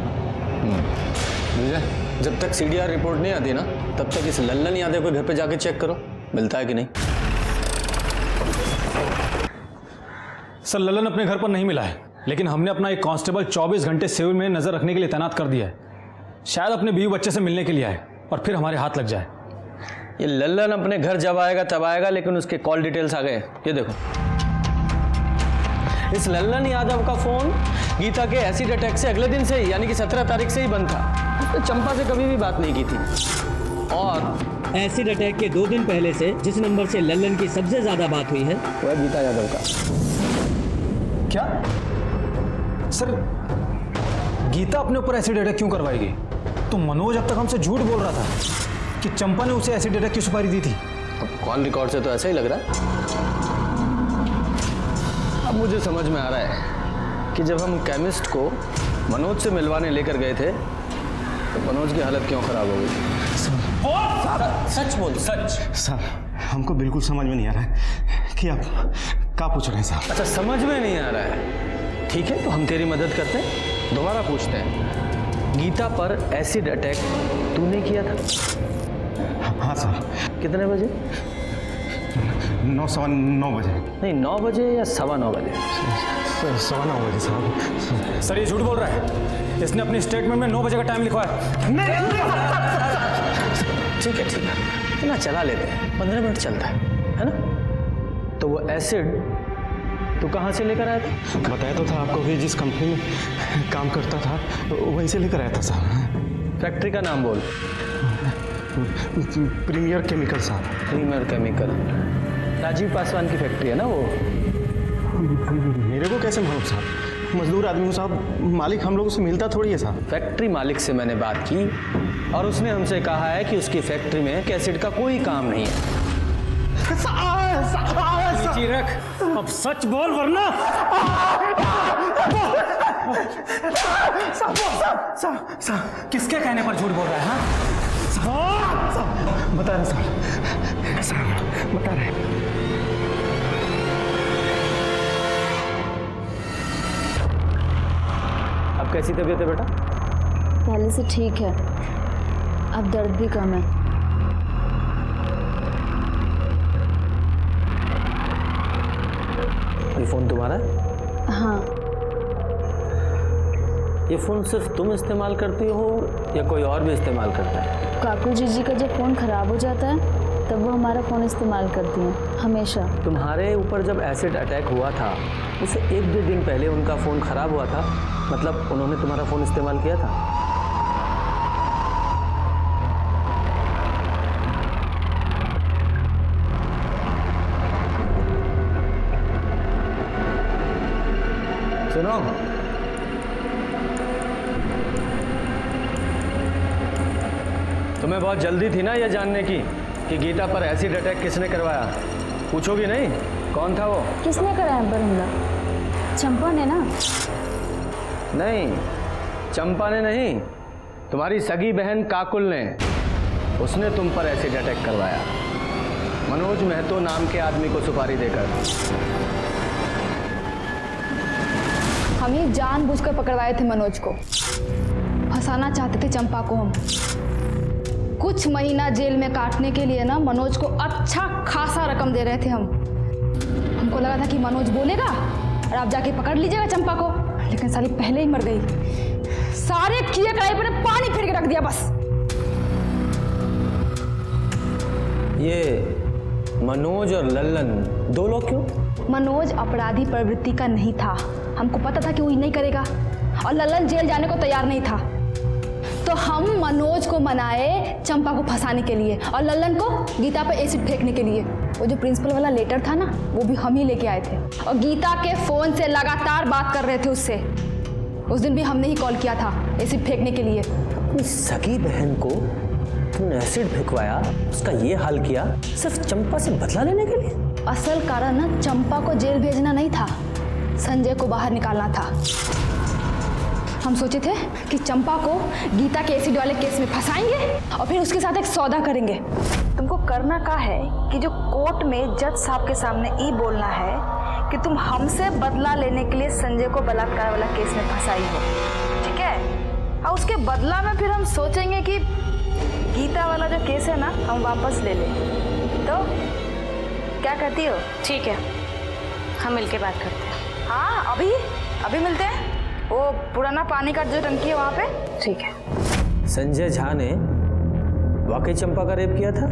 Speaker 5: विजय, जब तक सीडीआर रिपोर्ट नहीं आती ना तब तक इस लल्लन यादव के घर पे जाके चेक करो मिलता है कि नहीं।
Speaker 4: सर ललन अपने घर पर नहीं मिला है, लेकिन हमने अपना एक कांस्टेबल 24 घंटे सिविल में नजर रखने के लिए तैनात कर दिया है। शायद अपने बीवी बच्चे से मिलने के लिए आए और फिर हमारे हाथ लग जाए।
Speaker 5: ये लल्लन अपने घर जब आएगा तब आएगा, लेकिन उसके कॉल डिटेल्स आ गए। ये देखो, इस लल्लन यादव का फोन गीता के एसिड अटैक से अगले दिन से ही यानी कि 17 तारीख से ही बंद था। उसने चंपा से कभी भी बात नहीं की थी। और
Speaker 2: एसिड अटैक के 2 दिन पहले से जिस नंबर से लल्लन की सबसे ज्यादा बात हुई है
Speaker 5: वो है गीता यादव का।
Speaker 4: क्या सर गीता अपने ऊपर एसिड अटैक क्यों करवाएगी? तो मनोज अब तक हमसे झूठ बोल रहा था कि चंपा ने उसे एसिड अटैक की सुपारी दी थी।
Speaker 5: अब कॉल रिकॉर्ड से तो ऐसा ही लग रहा है। अब मुझे समझ में आ रहा है कि जब हम केमिस्ट को मनोज से मिलवाने लेकर गए थे तो मनोज की हालत क्यों खराब हो गई।
Speaker 2: सच बोल, सच।
Speaker 9: सर हमको बिल्कुल समझ में नहीं आ रहा है कि आप क्या पूछ रहे हैं साहब।
Speaker 5: अच्छा, समझ में नहीं आ रहा है, ठीक है, तो हम तेरी मदद करते हैं। दोबारा पूछते हैं, गीता पर एसिड अटैक तूने किया था?
Speaker 9: हाँ सर।
Speaker 5: कितने बजे?
Speaker 9: 9:15 बजे।
Speaker 5: नहीं, 9 बजे या 9:15 बजे?
Speaker 9: 9:15 बजे साहब।
Speaker 4: सर ये झूठ बोल रहा है, इसने अपनी स्टेटमेंट में 9 बजे का टाइम लिखवा है।
Speaker 5: ठीक है, ठीक है, इतना चला लेते हैं, 15 मिनट चलता है ना? तो वो एसिड तू कहाँ से लेकर आया था?
Speaker 9: बताया तो था आपको कि जिस कंपनी में काम करता था वहीं से लेकर आया था साहब।
Speaker 5: फैक्ट्री का नाम बोल।
Speaker 9: प्रीमियर केमिकल साहब।
Speaker 5: प्रीमियर केमिकल, राजीव पासवान की फैक्ट्री है ना वो?
Speaker 9: मेरे को कैसे मालूम साहब, मजदूर आदमी हूँ साहब, मालिक हम लोगों से मिलता थोड़ी है साहब।
Speaker 5: फैक्ट्री मालिक से मैंने बात की और उसने हमसे कहा है कि उसकी फैक्ट्री में एसिड का कोई काम नहीं है।
Speaker 2: रख, अब सच बोल वरना।
Speaker 4: किसके कहने पर झूठ बोल रहा है?
Speaker 9: बता रहे साहब, बता रहे।
Speaker 5: अब कैसी तबीयत है बेटा?
Speaker 7: पहले से ठीक है, अब दर्द भी कम है।
Speaker 5: ये फोन तुम्हारा है?
Speaker 7: हाँ।
Speaker 5: ये फोन सिर्फ तुम इस्तेमाल करती हो या कोई और भी इस्तेमाल करता है?
Speaker 7: काकू जी का जब फ़ोन ख़राब हो जाता है तब वो हमारा फ़ोन इस्तेमाल करती हैं हमेशा।
Speaker 5: तुम्हारे ऊपर जब एसिड अटैक हुआ था उससे 1-2 दिन पहले उनका फ़ोन ख़राब हुआ था, मतलब उन्होंने तुम्हारा फ़ोन इस्तेमाल किया था? सुनो, बहुत जल्दी थी ना ये जानने की कि गीता पर एसिड अटैक किसने करवाया। पूछोगी नहीं कौन था वो?
Speaker 1: किसने कराया पर हमला? चंपा ने ना?
Speaker 5: नहीं, चंपा ने नहीं, तुम्हारी सगी बहन काकुल ने। उसने तुम पर एसिड अटैक करवाया, मनोज महतो नाम के आदमी को सुपारी देकर।
Speaker 1: हम ही जानबूझकर पकड़वाए थे मनोज को, फंसाना चाहते थे चंपा को हम। कुछ महीना जेल में काटने के लिए ना मनोज को अच्छा खासा रकम दे रहे थे हम। हमको लगा था कि मनोज बोलेगा और आप जाके पकड़ लीजिएगा चंपा को, लेकिन साली पहले ही मर गई। सारे किए कराए पर पानी फेर के रख दिया बस।
Speaker 5: ये मनोज और लल्लन दो लोग क्यों?
Speaker 1: मनोज अपराधी प्रवृत्ति का नहीं था, हमको पता था कि वो नहीं करेगा, और लल्लन जेल जाने को तैयार नहीं था। तो हम मनोज को मनाए चंपा को फंसाने के लिए और लल्लन को गीता पर एसिड फेंकने के लिए। वो जो प्रिंसिपल वाला लेटर था ना, वो भी हम ही लेके आए थे, और गीता के फोन से लगातार बात कर रहे थे उससे। उस दिन भी हमने ही कॉल किया था एसिड फेंकने के लिए।
Speaker 5: सगी बहन को तुमने एसिड फेंकवाया, उसका ये हाल किया सिर्फ चंपा से बदला लेने के लिए?
Speaker 1: असल कारण ना चंपा को जेल भेजना नहीं था, संजय को बाहर निकालना था। हम सोचे थे कि चंपा को गीता के एसिड वाले केस में फंसाएंगे और फिर उसके साथ एक सौदा करेंगे।
Speaker 8: तुमको करना क्या है कि जो कोर्ट में जज साहब के सामने ये बोलना है कि तुम हमसे बदला लेने के लिए संजय को बलात्कार वाला केस में फंसाई हो, ठीक है? और उसके बदला में फिर हम सोचेंगे कि गीता वाला जो केस है ना हम वापस ले लें। तो क्या कहती हो?
Speaker 3: ठीक है, हम मिलके बात करते हैं।
Speaker 1: हाँ, अभी मिलते हैं। वो पुराना पानी का जो टंकी है वहाँ पे।
Speaker 3: ठीक है।
Speaker 5: संजय झा ने वाकई चंपा का रेप किया था?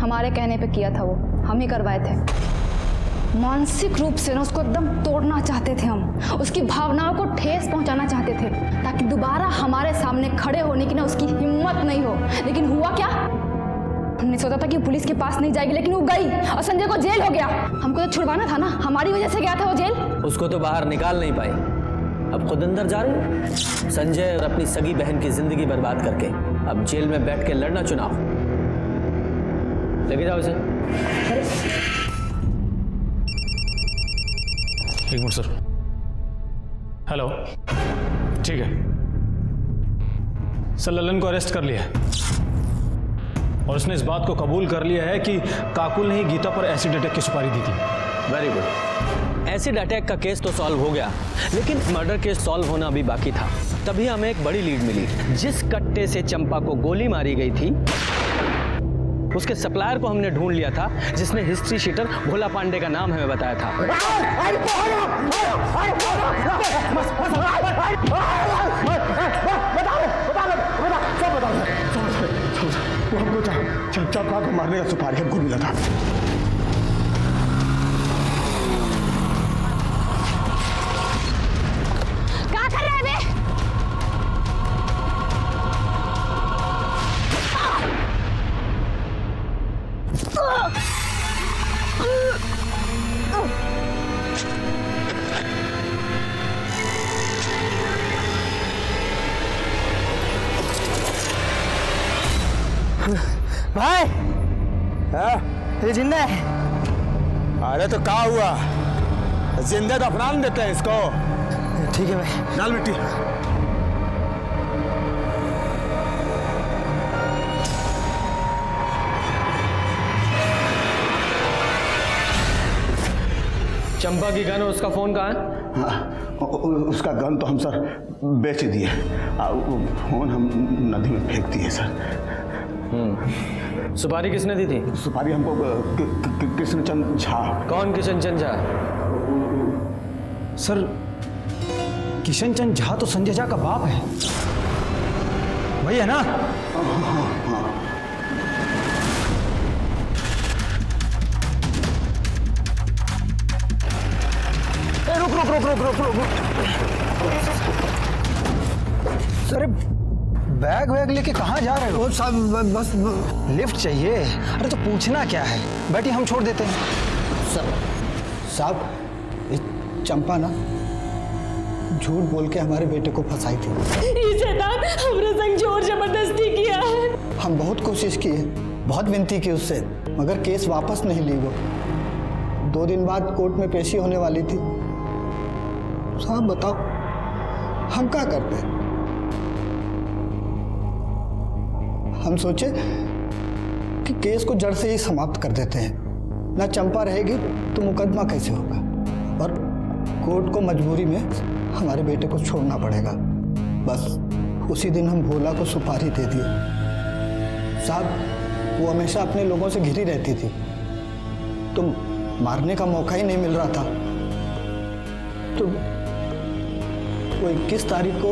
Speaker 1: हमारे कहने पे किया था वो, हम ही करवाए थे। मानसिक रूप से ना उसको एकदम तोड़ना चाहते थे हम, उसकी भावनाओं को ठेस पहुंचाना चाहते थे ताकि दोबारा हमारे सामने खड़े होने की ना उसकी हिम्मत नहीं हो। लेकिन हुआ क्या? हमने सोचा था कि पुलिस के पास नहीं जाएगी, लेकिन वो गई और संजय को जेल हो गया। हमको तो छुड़वाना था ना, हमारी वजह से गया था वो जेल।
Speaker 5: उसको तो बाहर निकाल नहीं पाई, अब खुद अंदर जा रही। संजय और अपनी सगी बहन की जिंदगी बर्बाद करके अब जेल में बैठ के लड़ना चुनाव। लेके जाओ इसे।
Speaker 4: एक मिनट सर। हेलो, ठीक है सर, लल्लन को अरेस्ट कर लिया है और उसने इस बात को कबूल कर लिया है कि काकुल ने ही गीता पर एसिड अटैक की सुपारी दी थी।
Speaker 5: Very good. एसिड अटैक का केस तो सॉल्व हो गया, लेकिन मर्डर केस सॉल्व होना अभी बाकी था। तभी हमें एक बड़ी लीड मिली। जिस कट्टे से चंपा को गोली मारी गई थी उसके सप्लायर को हमने ढूंढ लिया था, जिसने हिस्ट्री शीटर भोला पांडे का नाम हमें बताया था।
Speaker 6: हमको चंपा को मारने का सुपारी हमको मिला था।
Speaker 3: क्या कर रहे हैं बे?
Speaker 2: भाई, ये जिंदा है?
Speaker 6: अरे तो क्या हुआ? जिंदा दफनान देते हैं इसको।
Speaker 2: ठीक है भाई,
Speaker 6: डाल मिट्टी।
Speaker 5: चंपा की गन और उसका फोन कहाँ है?
Speaker 9: हाँ, उसका गन तो हम सर बेच दिए, फोन हम नदी में फेंक दिए सर।
Speaker 5: सुपारी किसने दी थी?
Speaker 9: सुपारी हमको कृष्णचंद झा।
Speaker 5: कौन किशनचंद झा?
Speaker 4: सर, किशनचंद झा तो संजय झा का बाप है, वही है ना?
Speaker 2: रुक। अरे बैग वैग लेके कहाँ जा रहे हो? साहब बस लिफ्ट चाहिए। अरे तो पूछना क्या है, बैठिए हम छोड़ देते हैं। साहब, चंपा ना झूठ बोल के हमारे बेटे को फंसाई थी।
Speaker 7: ये शैतान
Speaker 3: हमरे संग जोर जबरदस्ती किया है।
Speaker 2: हम बहुत कोशिश की है, बहुत विनती की उससे, मगर केस वापस नहीं ली वो। 2 दिन बाद कोर्ट में पेशी होने वाली थी। साहब बताओ हम क्या करते? हम सोचे कि केस को जड़ से ही समाप्त कर देते हैं। ना चंपा रहेगी तो मुकदमा कैसे होगा, और कोर्ट को मजबूरी में हमारे बेटे को छोड़ना पड़ेगा। बस उसी दिन हम भोला को सुपारी दे दिए। साहब वो हमेशा अपने लोगों से घिरी रहती थी, तो मारने का मौका ही नहीं मिल रहा था। तो वो 21 तारीख को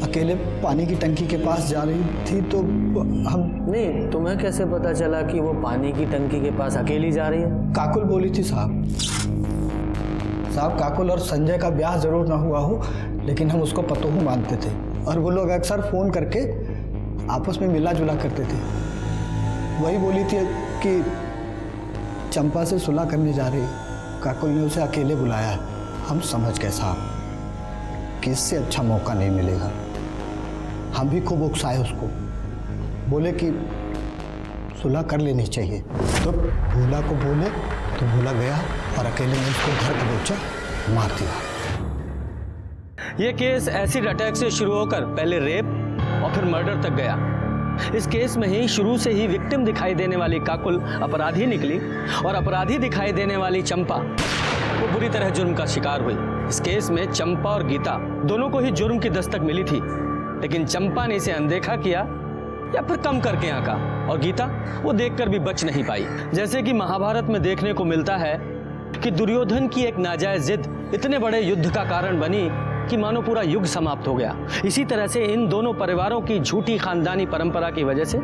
Speaker 2: अकेले पानी की टंकी के पास जा रही थी, तो हम
Speaker 5: नहीं, तुम्हें कैसे पता चला कि वो पानी की टंकी के पास अकेली जा रही है?
Speaker 2: काकुल बोली थी साहब। काकुल और संजय का ब्याह जरूर ना हुआ हो, लेकिन हम उसको पतोहू मानते थे, और वो लोग अक्सर फोन करके आपस में मिला जुला करते थे। वही बोली थी कि चंपा से सुलह करने जा रही। काकुल ने उसे अकेले बुलाया है। हम समझ गए साहब कि इससे अच्छा मौका नहीं मिलेगा। हम भी खूब उकसाए उसको, बोले कि सुलह कर लेनी चाहिए। तो भोला को बोले तो भोला गया और अकेले में उसको घर दबोचा, मार दिया।
Speaker 5: ये केस एसिड अटैक से शुरू होकर पहले रेप और फिर मर्डर तक गया। इस केस में ही शुरू से ही विक्टिम दिखाई देने वाली काकुल अपराधी निकली, और अपराधी दिखाई देने वाली चंपा वो बुरी तरह जुर्म का शिकार हुई। इस केस में चंपा और गीता दोनों को ही जुर्म की दस्तक मिली थी, लेकिन चंपा ने इसे अनदेखा किया या फिर कम करके आंका, और गीता वो देखकर भी बच नहीं पाई। जैसे कि महाभारत में देखने को मिलता है कि दुर्योधन की एक नाजायज जिद इतने बड़े युद्ध का कारण बनी कि मानो पूरा युग समाप्त हो गया। इसी तरह से इन दोनों परिवारों की झूठी खानदानी परंपरा की वजह से